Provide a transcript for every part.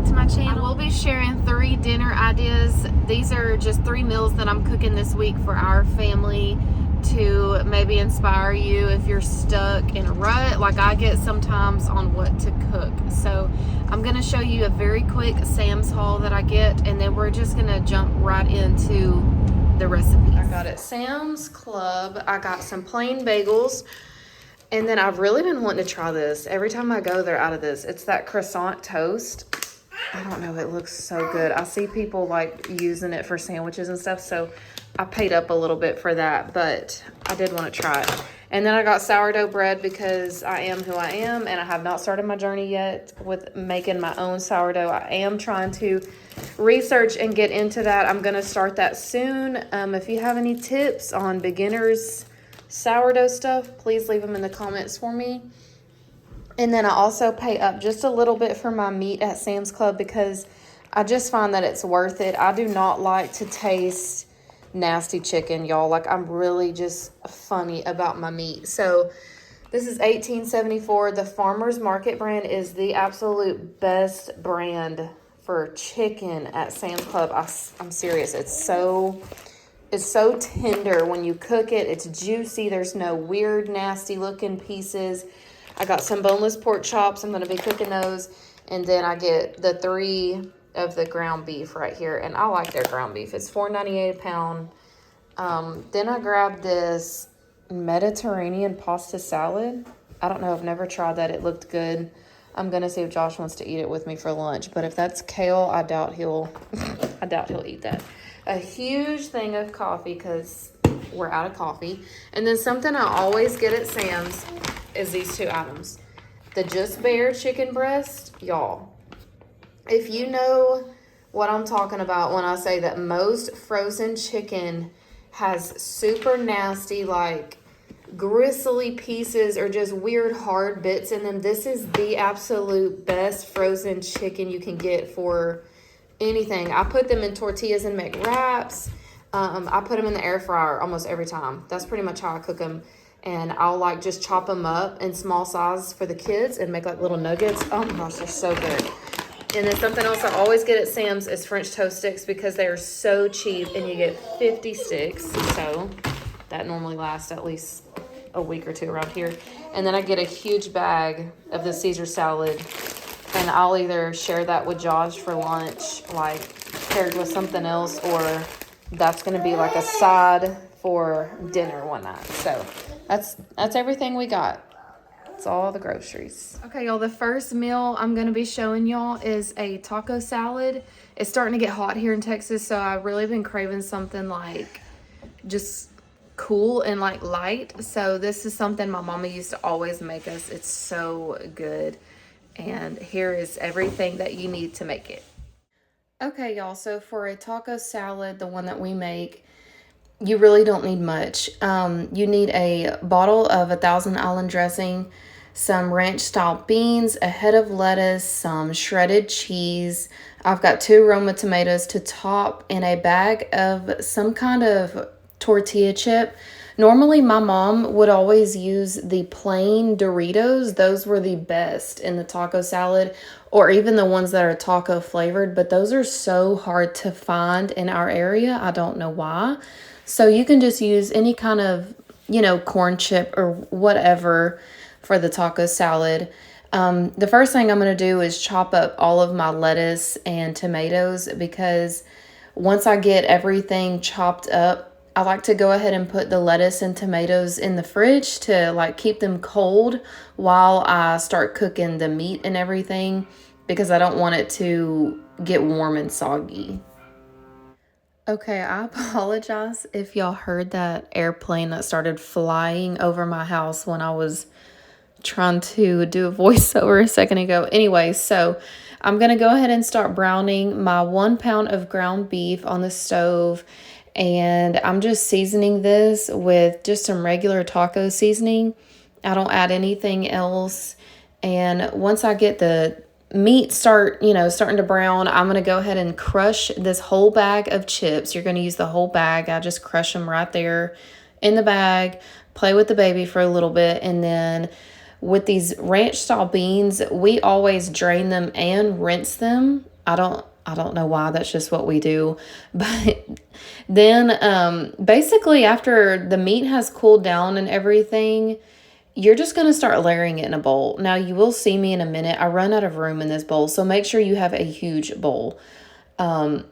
back to my channel. We'll be sharing 3 dinner ideas. These are just 3 meals that I'm cooking this week for our family to maybe inspire you if you're stuck in a rut like I get sometimes on what to cook. So I'm going to show you a very quick Sam's haul that I get, and then we're just going to jump right into the recipes. I got at Sam's Club, I got some plain bagels. And then I've really been wanting to try this. Every time I go, they're out of this. It's that croissant toast. I don't know, it looks so good. I see people like using it for sandwiches and stuff, so I paid up a little bit for that, but I did want to try it. And then I got sourdough bread because I am who I am, and I have not started my journey yet with making my own sourdough. I am trying to research and get into that. I'm going to start that soon. If you have any tips on beginners sourdough stuff, please leave them in the comments for me. And then I also pay up just a little bit for my meat at Sam's Club because I just find that it's worth it. I do not like to taste nasty chicken, y'all. Like, I'm really just funny about my meat. So this is $18.74. The Farmer's Market brand is the absolute best brand for chicken at Sam's Club. I'm serious. It's so tender when you cook it. It's juicy. There's no weird, nasty looking pieces. I got some boneless pork chops. I'm going to be cooking those. And then I get the 3 of the ground beef right here. And I like their ground beef. It's $4.98 a pound. Then I grabbed this Mediterranean pasta salad. I don't know. I've never tried that. It looked good. I'm going to see if Josh wants to eat it with me for lunch. But if that's kale, I doubt he'll eat that. A huge thing of coffee because we're out of coffee. And then something I always get at Sam's is these 2 items. The Just Bare chicken breast. Y'all, if you know what I'm talking about when I say that most frozen chicken has super nasty, like gristly pieces or just weird hard bits in them, this is the absolute best frozen chicken you can get for anything. I put them in tortillas and make wraps. I put them in the air fryer almost every time. That's pretty much how I cook them. And I'll like just chop them up in small size for the kids and make like little nuggets. Oh my gosh, they're so good. And then something else I always get at Sam's is French toast sticks because they are so cheap and you get 50 sticks. So that normally lasts at least a week or 2 around here. And then I get a huge bag of the Caesar salad. And I'll either share that with Josh for lunch, like paired with something else, or that's going to be like a side for dinner one night. So that's everything we got. It's all the groceries. Okay, y'all, the first meal I'm going to be showing y'all is a taco salad. It's starting to get hot here in Texas, so I've really been craving something like just cool and like light. So this is something my mama used to always make us. It's so good. And here is everything that you need to make it. Okay, y'all, so for a taco salad, the one that we make, you really don't need much. You need a bottle of 1,000 Island dressing, some ranch-style beans, a head of lettuce, some shredded cheese. I've got 2 Roma tomatoes to top, and a bag of some kind of tortilla chip. Normally, my mom would always use the plain Doritos. Those were the best in the taco salad, or even the ones that are taco flavored, but those are so hard to find in our area. I don't know why. So you can just use any kind of, corn chip or whatever for the taco salad. The first thing I'm going to do is chop up all of my lettuce and tomatoes because once I get everything chopped up, I like to go ahead and put the lettuce and tomatoes in the fridge to like keep them cold while I start cooking the meat and everything because I don't want it to get warm and soggy. Okay, I apologize if y'all heard that airplane that started flying over my house when I was trying to do a voiceover a second ago. Anyway, so I'm going to go ahead and start browning my 1 pound of ground beef on the stove. And I'm just seasoning this with just some regular taco seasoning. I don't add anything else. And once I get the meat starting to brown, I'm going to go ahead and crush this whole bag of chips. You're going to use the whole bag. I just crush them right there in the bag, play with the baby for a little bit. And then with these ranch style beans, we always drain them and rinse them I don't know why. That's just what we do. But then basically after the meat has cooled down and everything, you're just going to start layering it in a bowl. Now, you will see me in a minute. I run out of room in this bowl, so make sure you have a huge bowl.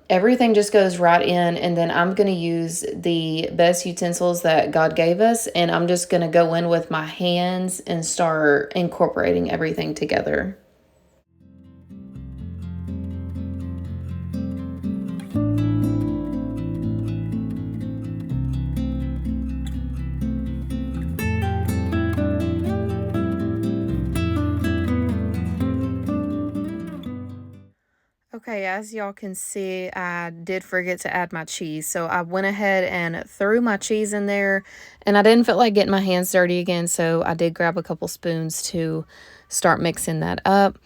Everything just goes right in, and then I'm going to use the best utensils that God gave us, and I'm just going to go in with my hands and start incorporating everything together. Okay, as y'all can see, I did forget to add my cheese. So I went ahead and threw my cheese in there, and I didn't feel like getting my hands dirty again, so I did grab a couple spoons to start mixing that up.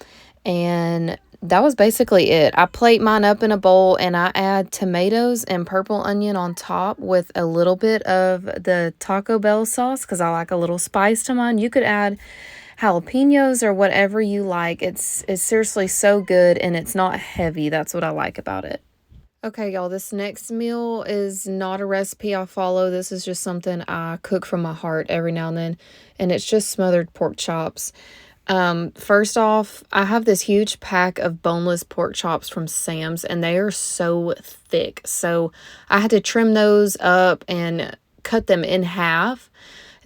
And that was basically it. I plate mine up in a bowl, and I add tomatoes and purple onion on top with a little bit of the Taco Bell sauce because I like a little spice to mine. You could add jalapenos or whatever you like. It's seriously so good, and it's not heavy. That's what I like about it. Okay, y'all, this next meal is not a recipe I follow. This is just something I cook from my heart every now and then, and it's just smothered pork chops. First off, I have this huge pack of boneless pork chops from Sam's, and they are so thick. So I had to trim those up and cut them in half.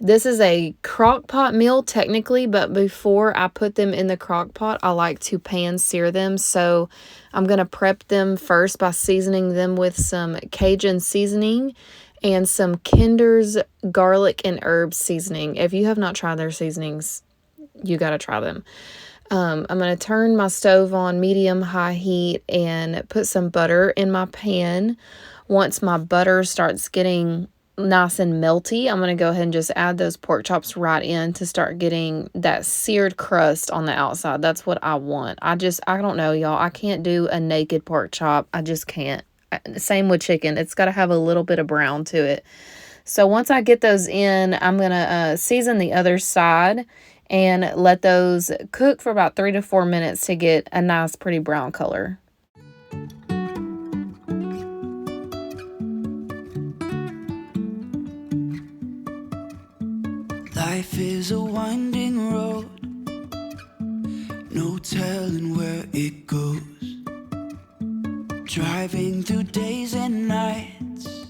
This is a crock pot meal technically, but before I put them in the crock pot, I like to pan sear them. So I'm going to prep them first by seasoning them with some Cajun seasoning and some Kinder's garlic and herb seasoning. If you have not tried their seasonings, you got to try them. I'm going to turn my stove on medium-high heat and put some butter in my pan. Once my butter starts getting nice and melty, I'm going to go ahead and just add those pork chops right in to start getting that seared crust on the outside. That's what I want. I don't know, y'all. I can't do a naked pork chop. I just can't. Same with chicken. It's got to have a little bit of brown to it. So once I get those in, I'm going to season the other side and let those cook for about 3 to 4 minutes to get a nice, pretty brown color. Life is a winding road, no telling where it goes. Driving through days and nights,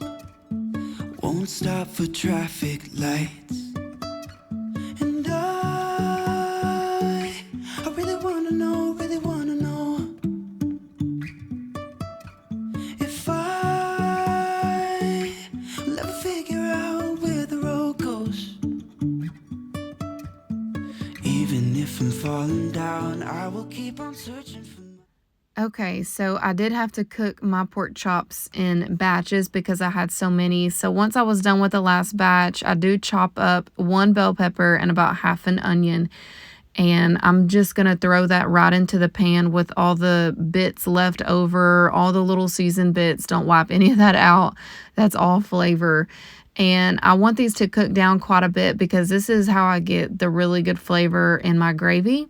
won't stop for traffic lights. And I really wanna know if I will ever figure out where the road goes. Even if I'm falling down, I will keep on searching for. Okay, so I did have to cook my pork chops in batches because I had so many. So once I was done with the last batch, I do chop up 1 bell pepper and about half an onion. And I'm just going to throw that right into the pan with all the bits left over, all the little seasoned bits. Don't wipe any of that out. That's all flavor. And I want these to cook down quite a bit because this is how I get the really good flavor in my gravy.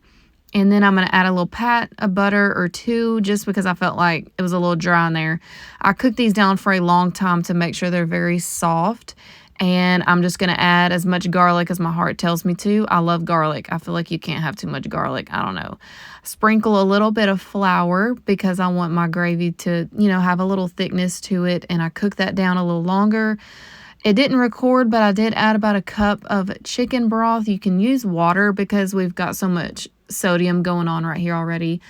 And then I'm going to add a little pat of butter or 2 just because I felt like it was a little dry in there. I cooked these down for a long time to make sure they're very soft. And I'm just going to add as much garlic as my heart tells me to. I love garlic. I feel like you can't have too much garlic. I don't know. Sprinkle a little bit of flour because I want my gravy to, have a little thickness to it. And I cook that down a little longer. It didn't record, but I did add about a cup of chicken broth. You can use water because we've got so much sodium going on right here already.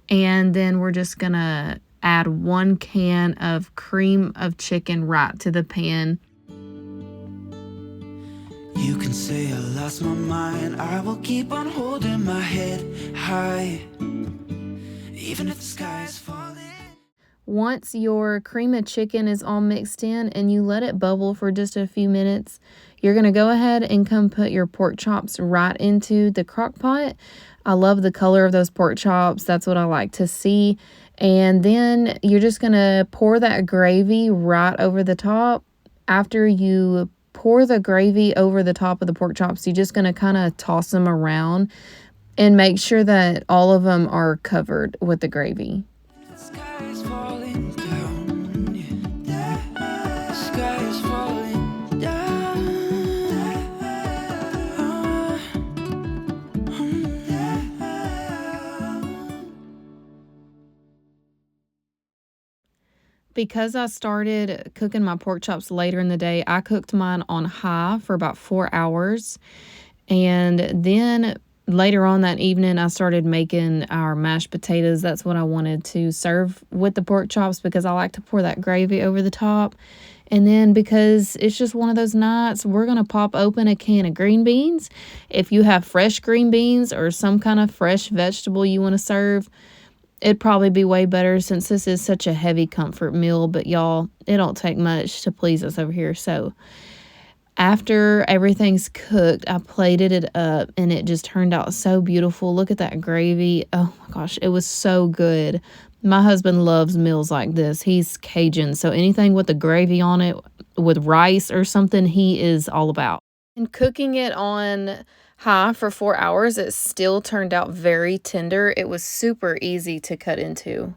And then we're just going to add 1 can of cream of chicken right to the pan. You can say I lost my mind, I will keep on holding my head high, even if the sky is falling. Once your cream of chicken is all mixed in and you let it bubble for just a few minutes, you're going to go ahead and come put your pork chops right into the crock pot. I love the color of those pork chops. That's what I like to see. And then you're just going to pour that gravy right over the top. After you pour the gravy over the top of the pork chops, you're just going to kind of toss them around and make sure that all of them are covered with the gravy. It's Because I started cooking my pork chops later in the day, I cooked mine on high for about 4 hours. And then later on that evening, I started making our mashed potatoes. That's what I wanted to serve with the pork chops because I like to pour that gravy over the top. And then because it's just one of those nights, we're going to pop open a can of green beans. If you have fresh green beans or some kind of fresh vegetable you want to serve, it'd probably be way better since this is such a heavy comfort meal. But y'all, it don't take much to please us over here. So after everything's cooked, I plated it up and it just turned out so beautiful. Look at that gravy. Oh my gosh, it was so good. My husband loves meals like this. He's Cajun, so anything with the gravy on it, with rice or something, he is all about. And cooking it on high for 4 hours, it still turned out very tender. It was super easy to cut into.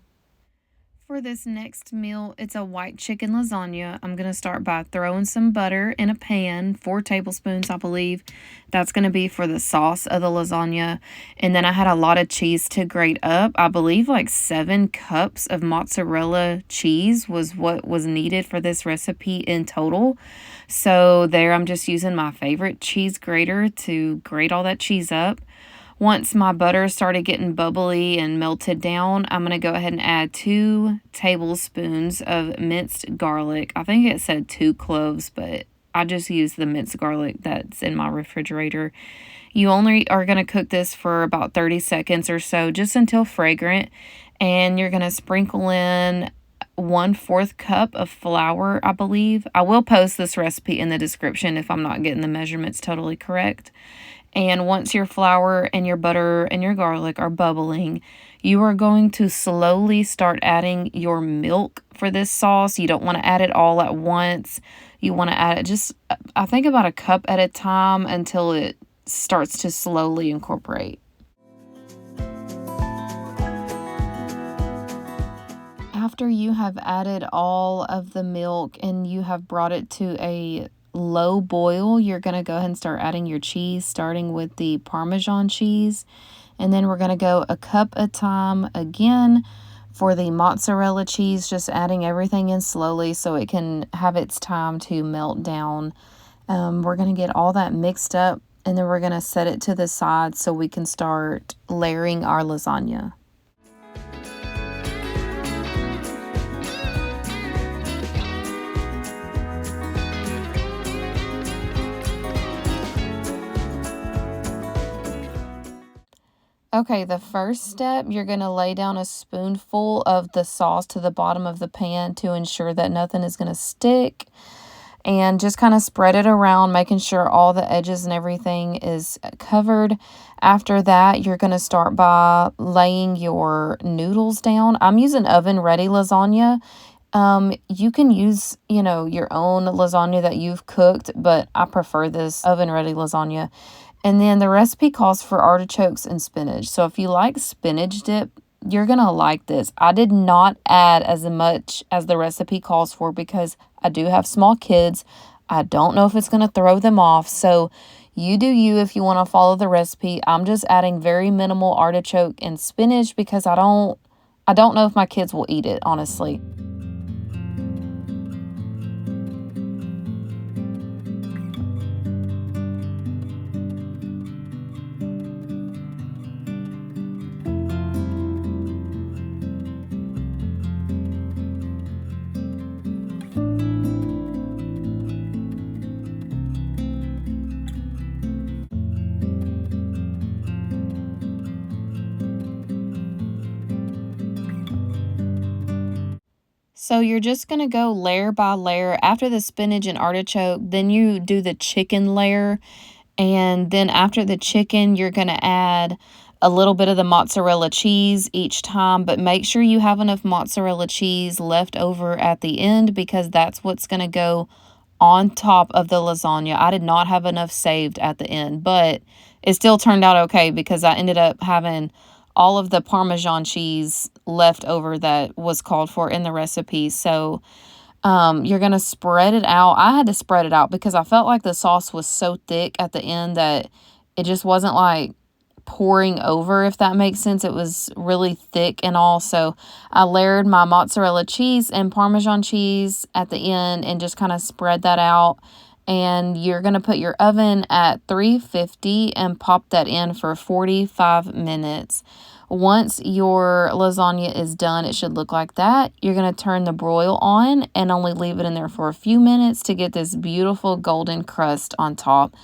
For this next meal, it's a white chicken lasagna. I'm going to start by throwing some butter in a pan, 4 tablespoons, I believe. That's going to be for the sauce of the lasagna. And then I had a lot of cheese to grate up. I believe like 7 cups of mozzarella cheese was what was needed for this recipe in total. So there, I'm just using my favorite cheese grater to grate all that cheese up. Once my butter started getting bubbly and melted down, I'm going to go ahead and add 2 tablespoons of minced garlic. I think it said 2 cloves, but I just used the minced garlic that's in my refrigerator. You only are going to cook this for about 30 seconds or so, just until fragrant. And you're going to sprinkle in 1/4 cup of flour, I believe. I will post this recipe in the description if I'm not getting the measurements totally correct. And once your flour and your butter and your garlic are bubbling, you are going to slowly start adding your milk for this sauce. You don't want to add it all at once. You want to add it just, I think, about a cup at a time until it starts to slowly incorporate. After you have added all of the milk and you have brought it to a low boil, you're going to go ahead and start adding your cheese, starting with the Parmesan cheese. And then we're going to go a cup at a time again for the mozzarella cheese, just adding everything in slowly so it can have its time to melt down. We're going to get all that mixed up and then we're going to set it to the side so we can start layering our lasagna. Okay, the first step, you're going to lay down a spoonful of the sauce to the bottom of the pan to ensure that nothing is going to stick. And just kind of spread it around, making sure all the edges and everything is covered. After that, you're going to start by laying your noodles down. I'm using oven-ready lasagna. You can use, your own lasagna that you've cooked, but I prefer this oven-ready lasagna. And then the recipe calls for artichokes and spinach. So if you like spinach dip, you're going to like this. I did not add as much as the recipe calls for because I do have small kids. I don't know if it's going to throw them off. So you do you if you want to follow the recipe. I'm just adding very minimal artichoke and spinach because I don't know if my kids will eat it, honestly. So you're just going to go layer by layer. After the spinach and artichoke, then you do the chicken layer. And then after the chicken, you're going to add a little bit of the mozzarella cheese each time. But make sure you have enough mozzarella cheese left over at the end because that's what's going to go on top of the lasagna. I did not have enough saved at the end, but it still turned out okay because I ended up having all of the Parmesan cheese left over that was called for in the recipe. So you're going to spread it out. I had to spread it out because I felt like the sauce was so thick at the end that it just wasn't like pouring over, if that makes sense. It was really thick and all. So I layered my mozzarella cheese and Parmesan cheese at the end and just kind of spread that out. And you're going to put your oven at 350 and pop that in for 45 minutes. Once your lasagna is done, it should look like that. You're going to turn the broil on and only leave it in there for a few minutes to get this beautiful golden crust on top.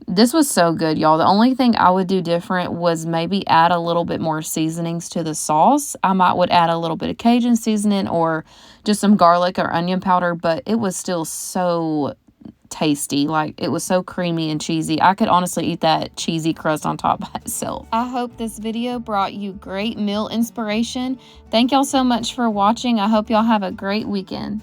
This was so good, y'all. The only thing I would do different was maybe add a little bit more seasonings to the sauce. I would add a little bit of Cajun seasoning or just some garlic or onion powder, but it was still so tasty. Like, it was so creamy and cheesy. I could honestly eat that cheesy crust on top by itself. I hope this video brought you great meal inspiration. Thank y'all so much for watching. I hope y'all have a great weekend.